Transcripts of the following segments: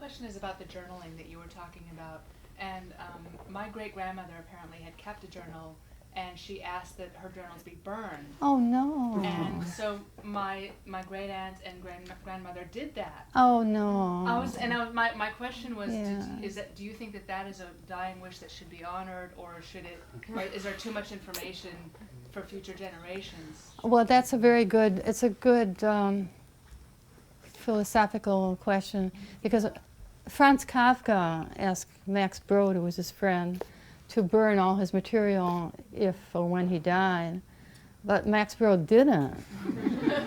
question is about the journaling that you were talking about. And my great-grandmother apparently had kept a journal, and she asked that her journals be burned. Oh no. And so my great aunt and grandmother did that. Oh no. My question was, Yeah. do you think that that is a dying wish that should be honored, or is there too much information for future generations? Well, that's a very good. It's a good philosophical question, because Franz Kafka asked Max Brod, who was his friend, to burn all his material if or when he died, but Max Brod didn't.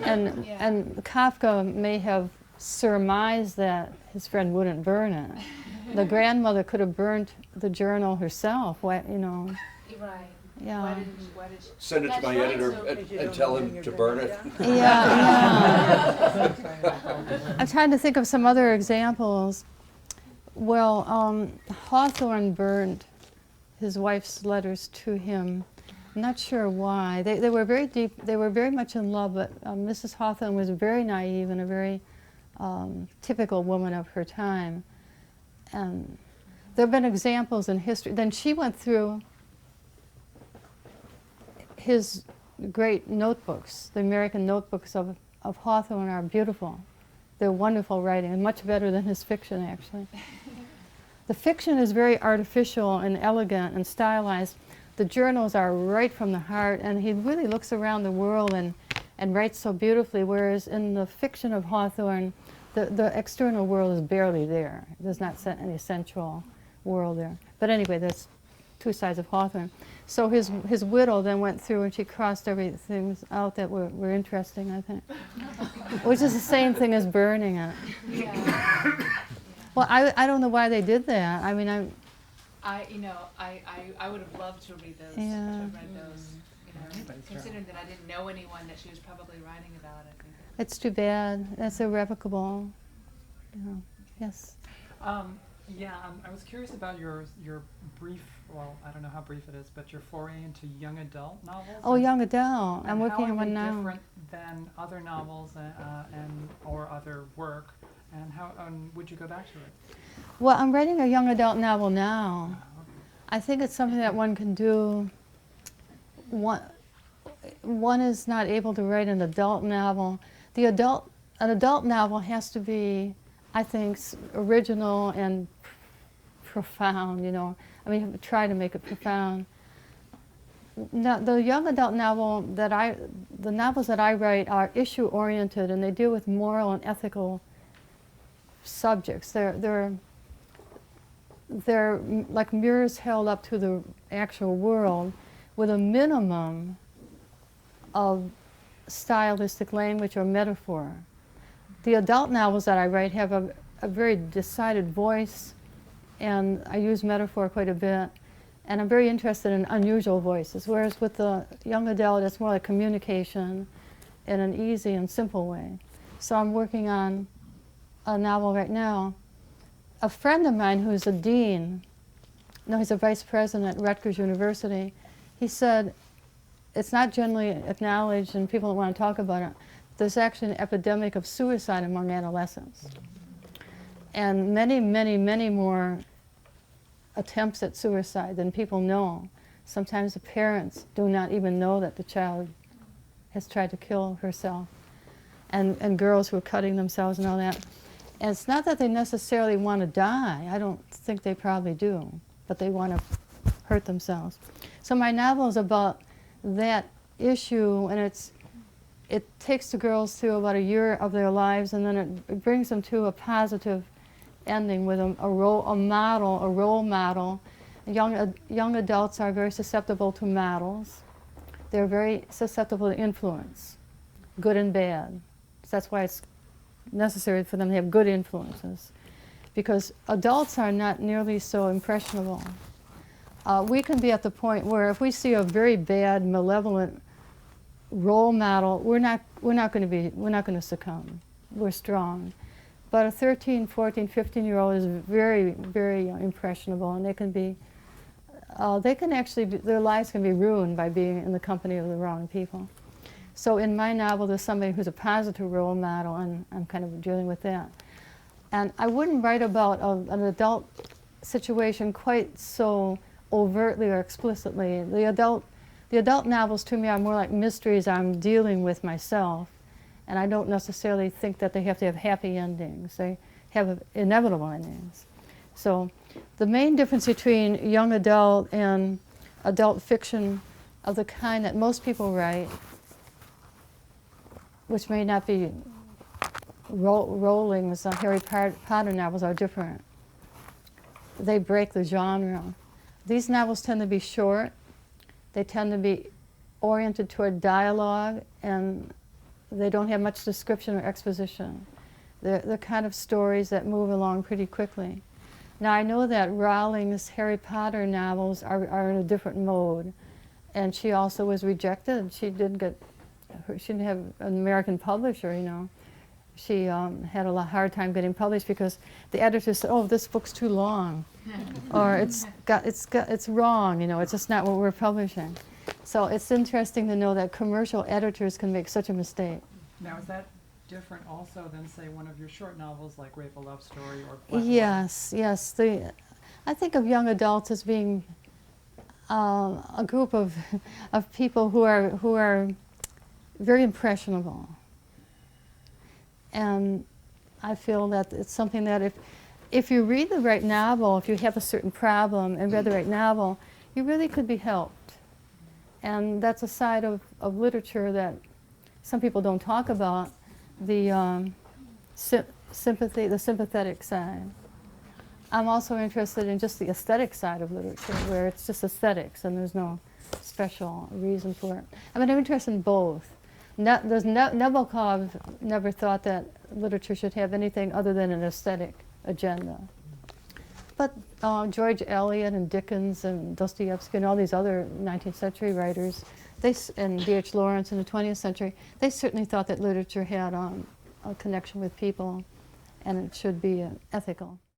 and Kafka may have surmised that his friend wouldn't burn it. The grandmother could have burned the journal herself. Why, you know? Right. Yeah. Why did she? Send it to my editor and tell him to burn it. Yeah. I'm trying to think of some other examples. Well, Hawthorne burned his wife's letters to him. I'm not sure why. They were very deep. They were very much in love, but Mrs. Hawthorne was very naive and a very typical woman of her time. And there have been examples in history. Then she went through his great notebooks. The American notebooks of Hawthorne are beautiful. They're wonderful writing, and much better than his fiction, actually. The fiction is very artificial and elegant and stylized. The journals are right from the heart, and he really looks around the world and writes so beautifully, whereas in the fiction of Hawthorne, the external world is barely there. There's not any central world there. But anyway, there's two sides of Hawthorne. So his widow then went through and she crossed everything out that were interesting, I think. Which is the same thing as burning it. Yeah. Well, I don't know why they did that. I mean, I would have loved to read those. Yeah. To have read those. Considering that I didn't know anyone that she was probably writing about it. it's too bad. That's irrevocable. You know. Yes. Yeah, I was curious about your brief, well, I don't know how brief it is, but your foray into young adult novels. Oh, young adult. I'm working on one now. How are they different than other novels or other work, and how would you go back to it? Well, I'm writing a young adult novel now. Oh, okay. I think it's something that one can do. One is not able to write an adult novel. An adult novel has to be, I think, original and profound, you know. I mean, try to make it profound. Now, the young adult novel the novels that I write are issue-oriented, and they deal with moral and ethical subjects. They're like mirrors held up to the actual world with a minimum of stylistic language or metaphor. The adult novels that I write have a very decided voice, and I use metaphor quite a bit, and I'm very interested in unusual voices, whereas with the young adult, it's more like communication in an easy and simple way. So I'm working on a novel right now. A friend of mine who's a dean, no, he's a vice president at Rutgers University, he said, it's not generally acknowledged and people don't want to talk about it, there's actually an epidemic of suicide among adolescents. And many, many, many more attempts at suicide than people know. Sometimes the parents do not even know that the child has tried to kill herself. And girls who are cutting themselves and all that. And it's not that they necessarily want to die. I don't think they probably do. But they want to hurt themselves. So my novel is about that issue, and it takes the girls through about a year of their lives, and then it brings them to a positive ending with a role model. Young adults are very susceptible to models. They're very susceptible to influence, good and bad. So that's why it's necessary for them to have good influences, because adults are not nearly so impressionable. We can be at the point where if we see a very bad, malevolent role model, we're not going to succumb. We're strong. But a 13, 14, 15-year-old is very, very impressionable, and their lives can be ruined by being in the company of the wrong people. So in my novel, there's somebody who's a positive role model, and I'm kind of dealing with that. And I wouldn't write about an adult situation quite so overtly or explicitly. The adult novels to me are more like mysteries I'm dealing with myself, and I don't necessarily think that they have to have happy endings. They have inevitable endings. So the main difference between young adult and adult fiction of the kind that most people write, which may not be Rowling's Harry Potter novels, are different. They break the genre. These novels tend to be short. They tend to be oriented toward dialogue, and they don't have much description or exposition. They're kind of stories that move along pretty quickly. Now, I know that Rowling's Harry Potter novels are in a different mode, and she also was rejected. She didn't have an American publisher, you know. She had a hard time getting published because the editor said, "Oh, this book's too long," or it's wrong, you know. It's just not what we're publishing. So it's interesting to know that commercial editors can make such a mistake. Now, is that different also than, say, one of your short novels like Rape, a Love Story or Black Yes, yes. I think of young adults as being a group of people who are very impressionable. And I feel that it's something that if you read the right novel, if you have a certain problem and read the right novel, you really could be helped. And that's a side of literature that some people don't talk about, the sympathy, the sympathetic side. I'm also interested in just the aesthetic side of literature, where it's just aesthetics and there's no special reason for it. I mean, I'm interested in both. Nabokov never thought that literature should have anything other than an aesthetic agenda. But George Eliot and Dickens and Dostoevsky and all these other 19th century writers, and D.H. Lawrence in the 20th century, they certainly thought that literature had a connection with people and it should be ethical.